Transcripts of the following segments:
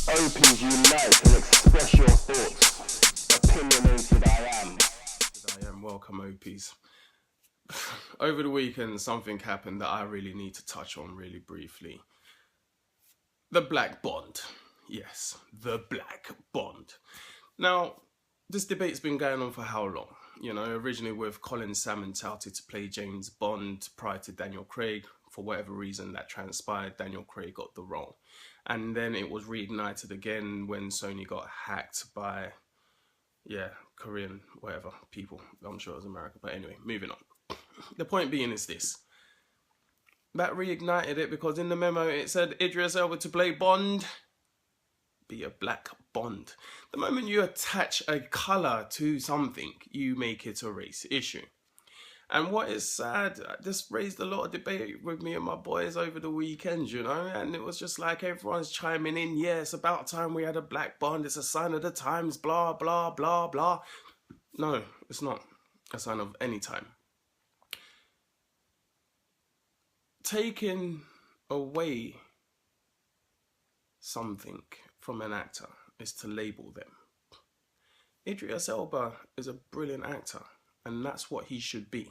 Opens unite and express your thoughts. Opinionated I am. Welcome, OPs. Over the weekend, something happened that I really need to touch on really briefly. The Black Bond. Yes, the Black Bond. Now, this debate's been going on for how long? You know, originally with Colin Salmon touted to play James Bond prior to Daniel Craig. For whatever reason that transpired, Daniel Craig got the role. And then it was reignited again when Sony got hacked by, Korean, whatever, people. I'm sure it was America. But anyway, moving on. The point being is this. That reignited it because in the memo it said Idris Elba to play Bond. Be a black Bond. The moment you attach a colour to something, you make it a race issue. And what is sad, this raised a lot of debate with me and my boys over the weekend, you know, and it was just like everyone's chiming in, yeah, it's about time we had a black Bond, it's a sign of the times, blah, blah, blah, blah. No, it's not a sign of any time. Taking away something from an actor is to label them. Idris Elba is a brilliant actor, and that's what he should be.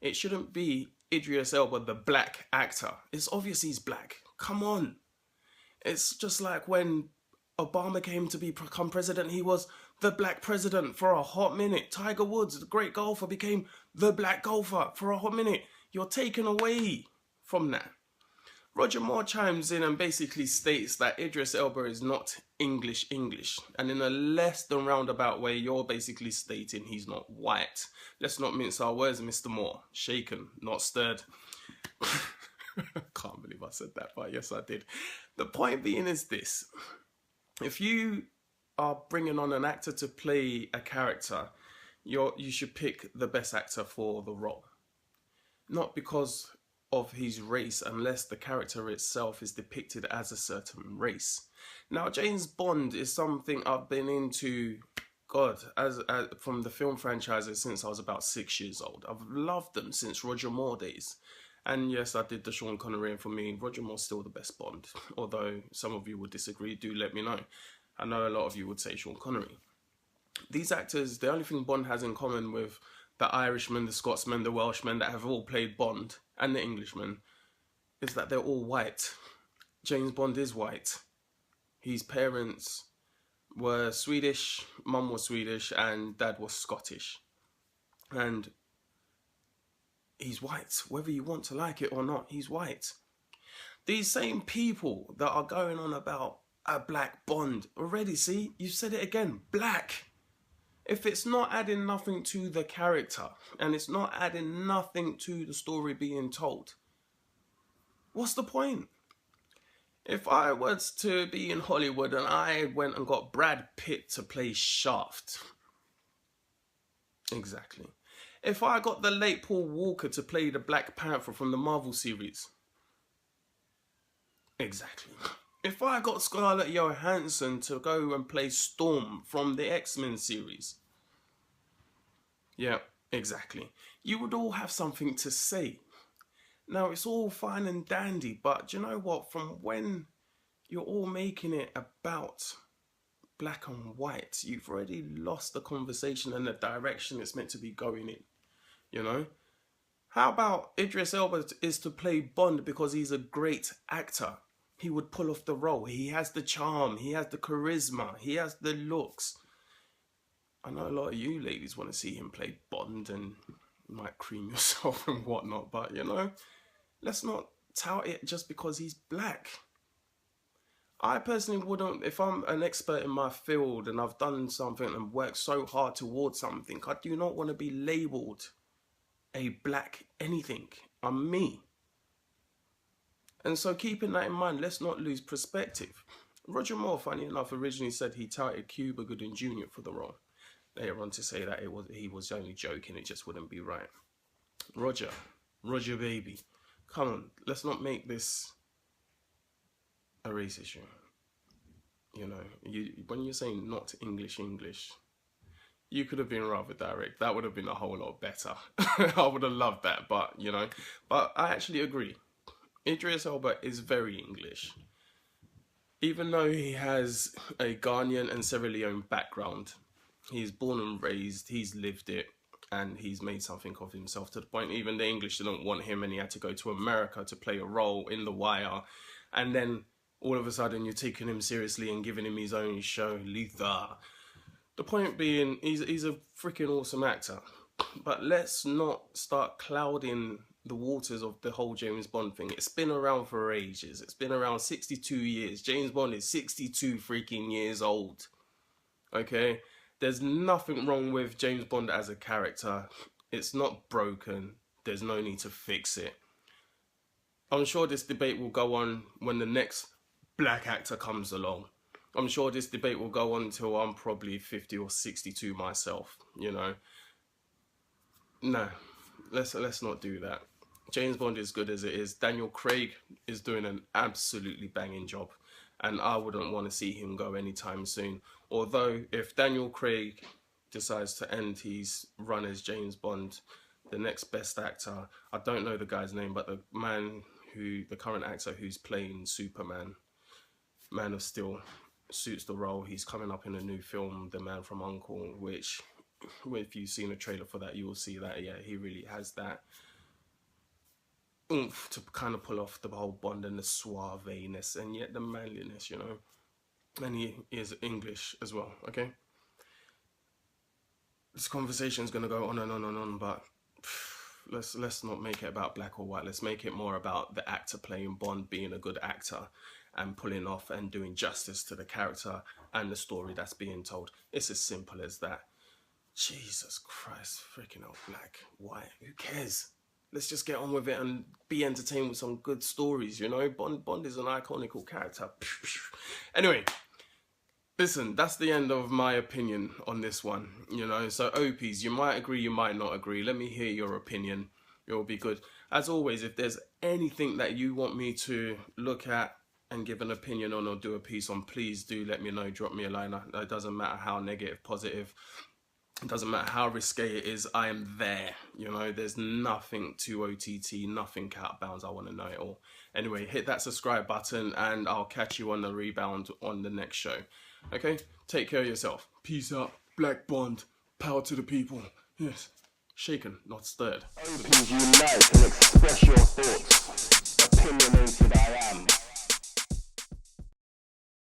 It shouldn't be Idris Elba, the black actor. It's obvious he's black. Come on. It's just like when Obama came to become president, he was the black president for a hot minute. Tiger Woods, the great golfer, became the black golfer for a hot minute. You're taken away from that. Roger Moore chimes in and basically states that Idris Elba is not English, and in a less than roundabout way, you're basically stating he's not white. Let's not mince our words, Mr. Moore. Shaken, not stirred. Can't believe I said that, but yes, I did. The point being is this. If you are bringing on an actor to play a character, you should pick the best actor for the role. Not because of his race, unless the character itself is depicted as a certain race. Now, James Bond is something I've been into, as from the film franchises since I was about 6 years old. I've loved them since Roger Moore days. And yes, I did the Sean Connery, and for me, Roger Moore's still the best Bond. Although some of you would disagree, do let me know. I know a lot of you would say Sean Connery. These actors, the only thing Bond has in common with the Irishman, the Scotsman, the Welshman that have all played Bond, and the Englishman, is that they're all white. James Bond is white. His parents were Swedish, mum was Swedish, and dad was Scottish. And he's white, whether you want to like it or not, he's white. These same people that are going on about a black Bond, already, see, you said it again, black. If it's not adding nothing to the character and it's not adding nothing to the story being told, what's the point? If I was to be in Hollywood and I went and got Brad Pitt to play Shaft, exactly. If I got the late Paul Walker to play the Black Panther from the Marvel series, exactly. If I got Scarlett Johansson to go and play Storm from the X-Men series, yeah, exactly. You would all have something to say. Now, it's all fine and dandy, but do you know what? From when you're all making it about black and white, you've already lost the conversation and the direction it's meant to be going in, you know? How about Idris Elba is to play Bond because he's a great actor? He would pull off the role. He has the charm. He has the charisma. He has the looks. I know a lot of you ladies want to see him play Bond and you might cream yourself and whatnot, but you know, let's not tout it just because he's black. I personally wouldn't, if I'm an expert in my field and I've done something and worked so hard towards something, I do not want to be labelled a black anything. I'm me. And so keeping that in mind, let's not lose perspective. Roger Moore, funny enough, originally said he touted Cuba Gooding Jr. for the role. Later on to say that he was only joking, it just wouldn't be right. Roger baby, come on, let's not make this a race issue. You know, when you're saying not English, you could have been rather direct. That would have been a whole lot better. I would have loved that, but you know, but I actually agree. Idris Elba is very English. even though he has a Ghanaian and Sierra Leone background, he's born and raised, he's lived it, and he's made something of himself to the point even the English didn't want him, and he had to go to America to play a role in The Wire. And then all of a sudden you're taking him seriously and giving him his own show, Luther. The point being, he's a freaking awesome actor. But let's not start clouding the waters of the whole James Bond thing. It's been around for ages. It's been around 62 years. James Bond is 62 freaking years old. Okay? There's nothing wrong with James Bond as a character. It's not broken. There's no need to fix it. I'm sure this debate will go on when the next black actor comes along. I'm sure this debate will go on until I'm probably 50 or 62 myself, you know. No, let's not do that. James Bond is good as it is. Daniel Craig is doing an absolutely banging job, and I wouldn't want to see him go anytime soon. Although, if Daniel Craig decides to end his run as James Bond, the next best actor, I don't know the guy's name, but the current actor who's playing Superman, Man of Steel, suits the role. He's coming up in a new film, The Man from U.N.C.L.E., which, if you've seen a trailer for that, you will see that, yeah, he really has that oomph to kind of pull off the whole Bond and the suaveness and yet the manliness, you know. And he is English as well, okay? This conversation is going to go on and on and on, but let's not make it about black or white. Let's make it more about the actor playing Bond being a good actor and pulling off and doing justice to the character and the story that's being told. It's as simple as that. Jesus Christ, freaking hell, black, white, who cares? Let's just get on with it and be entertained with some good stories, you know? Bond is an iconical character. Anyway, listen, that's the end of my opinion on this one, you know? So, OPs, you might agree, you might not agree. Let me hear your opinion. It will be good. As always, if there's anything that you want me to look at and give an opinion on or do a piece on, please do let me know. Drop me a line. It doesn't matter how negative, positive. It doesn't matter how risque it is, I am there. You know, there's nothing too OTT, nothing out of bounds. I want to know it all. Anyway, hit that subscribe button and I'll catch you on the rebound on the next show. Okay? Take care of yourself. Peace out. Black Bond. Power to the people. Yes. Shaken, not stirred. OPs unite and express your thoughts. Opinionated I am.